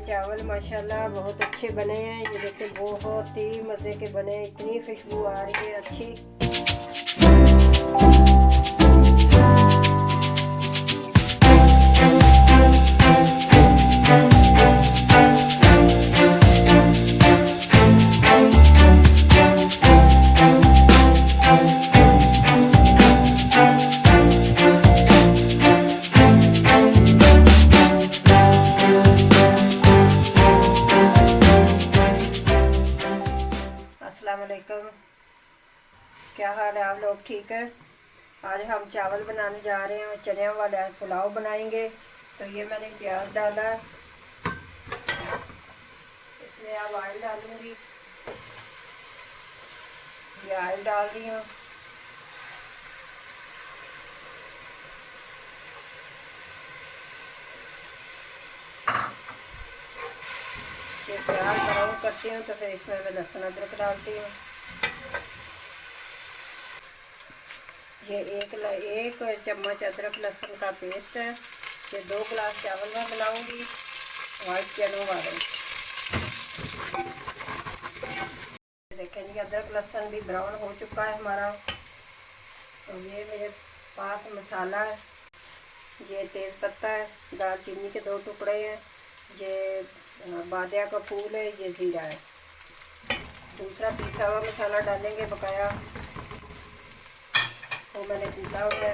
चावल माशाल्लाह बहुत अच्छे बने हैं। ये देखिए बहुत ही मज़े के बने हैं, इतनी खुशबू आ रही है अच्छी। अस्सलाम वालेकुम, क्या हाल है आप लोग? ठीक है। आज हम चावल बनाने जा रहे हैं और चने वाला पुलाव बनाएंगे। तो ये मैंने प्याज डाला, इसमें अब ऑयल डालूंगी। ये ऑयल डाल रही हूँ। ये प्याज ब्राउन करती हूँ तो फिर इसमें मैं लहसुन अदरक डालती हूँ। ये एक चम्मच अदरक लहसुन का पेस्ट है। ये 2 गिलास चावल में बनाऊंगी, वाइट चनों वाले। देखें ये अदरक लहसुन भी ब्राउन हो चुका है हमारा। तो ये मेरे पास मसाला है, ये तेज़ पत्ता है, दालचीनी के 2 टुकड़े हैं, ये बादिया का फूल है, ये ज़ीरा है। दूसरा पिसा हुआ मसाला डालेंगे बकाया, वो मैंने पीसा हुआ है।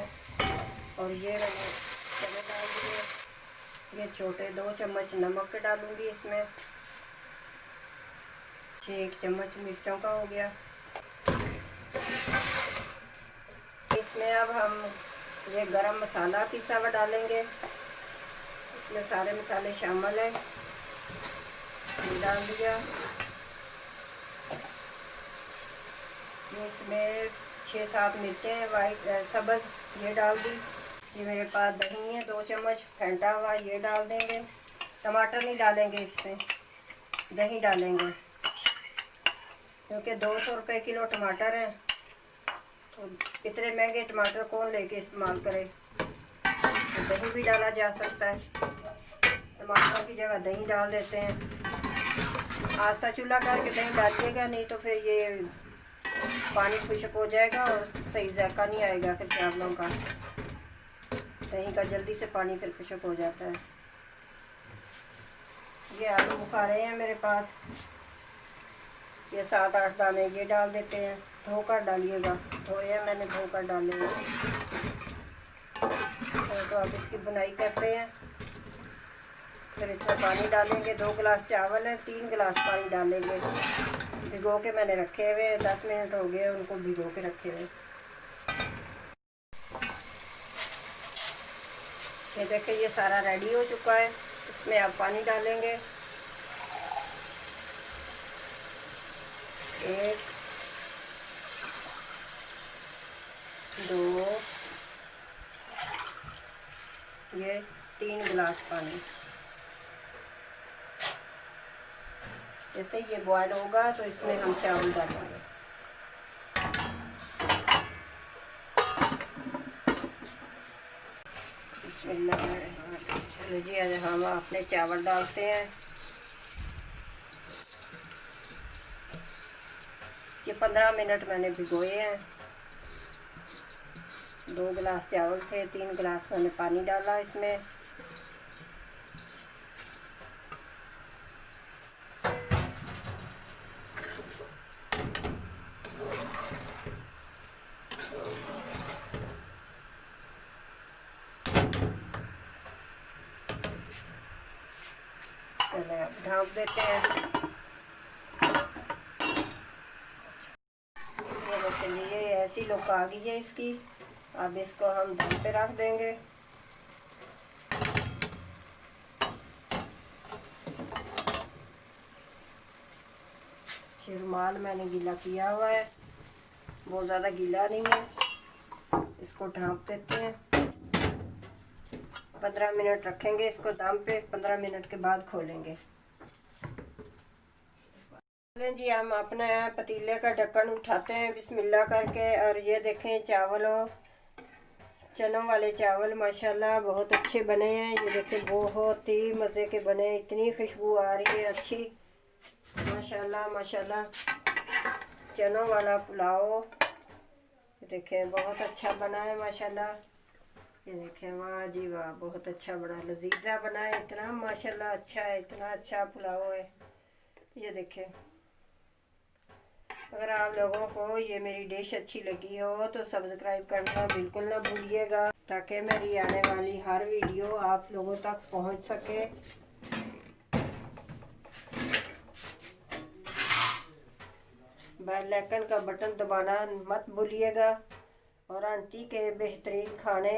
और ये मैंने चने डाल दिए। ये छोटे 2 चम्मच नमक के डालूंगी इसमें। ये 1 चम्मच मिर्चों का हो गया। इसमें अब हम ये गरम मसाला पिसा हुआ डालेंगे। इसमें सारे मसाले शामिल हैं, ये डाल दिया। इसमें 6-7 मिर्चें वाइट सब्ज़, ये डाल दी। ये मेरे पास दही है 2 चम्मच फेंटा हुआ, ये डाल देंगे। टमाटर नहीं डालेंगे इसमें, दही डालेंगे, क्योंकि 200 रुपये किलो टमाटर है। तो इतने महंगे टमाटर कौन लेके इस्तेमाल करे। तो दही भी डाला जा सकता है, टमाटर की जगह दही डाल देते हैं। आस्था चूल्हा करके दही डालिएगा, नहीं तो फिर ये पानी खुश्क हो जाएगा और सही जायका नहीं आएगा फिर चावलों का। दही का जल्दी से पानी फिर खुश्क हो जाता है। ये आलू बुखारे हैं मेरे पास, ये 7-8 दाने ये डाल देते हैं। धोकर डालिएगा, धोए मैंने धोकर डाले हैं। तो अब इसकी बुनाई करते हैं। फिर इसमें पानी डालेंगे। 2 गिलास चावल है, 3 गिलास पानी डालेंगे। भिगो के मैंने रखे हुए 10 मिनट हो गए उनको भिगो के रखे हुए। ये देखिए ये सारा रेडी हो चुका है। इसमें आप पानी डालेंगे। 1 2 ये 3 गिलास पानी। जैसे ये बॉयल होगा तो इसमें हम चावल डालेंगे। बिस्मिल्लाह जी, आज हम अपने चावल डालते हैं। ये 15 मिनट मैंने भिगोए हैं। 2 गिलास चावल थे, 3 गिलास मैंने पानी डाला इसमें। पहले अब ढाँप देते हैं। ये चलिए ऐसी लुक आ गई है इसकी। अब इसको हम दम पे रख देंगे। रुमाल मैंने गीला किया हुआ है, बहुत ज़्यादा गीला नहीं है। इसको ढाँप देते हैं। 15 मिनट रखेंगे इसको दम पे। 15 मिनट के बाद खोलेंगे। जी हम अपने पतीले का ढक्कन उठाते हैं बिस्मिल्लाह करके। और ये देखें चनों वाले चावल माशाल्लाह बहुत अच्छे बने हैं। ये देखिए बहुत ही मज़े के बने हैं, इतनी खुशबू आ रही है अच्छी, माशाल्लाह माशाल्लाह। चनों वाला पुलाव देखें बहुत अच्छा बना है माशाल्लाह। ये देखें वाह जी वाह, बहुत अच्छा बना, लजीजा बना है, इतना माशाल्लाह अच्छा है, इतना अच्छा पुलाव है। ये देखें, अगर आप लोगों को ये मेरी डिश अच्छी लगी हो तो सब्सक्राइब करना बिल्कुल ना भूलिएगा, ताकि मेरी आने वाली हर वीडियो आप लोगों तक पहुंच सके। बेल आइकन का बटन दबाना मत भूलिएगा। और आंटी के बेहतरीन खाने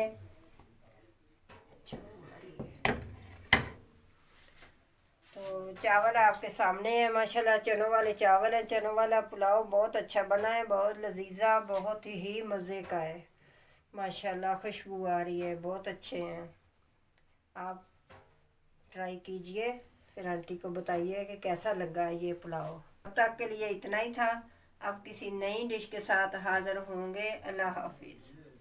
तो चावल आपके सामने है माशाल्लाह, चनों वाले चावल है, चनों वाला पुलाव बहुत अच्छा बना है, बहुत लजीजा, बहुत ही मज़े का है माशाल्लाह। खुशबू आ रही है, बहुत अच्छे हैं। आप ट्राई कीजिए, फिर आंटी को बताइए कि कैसा लगा ये पुलाव। अब तक के लिए इतना ही था, अब किसी नई डिश के साथ हाज़िर होंगे। अल्लाह हाफिज़।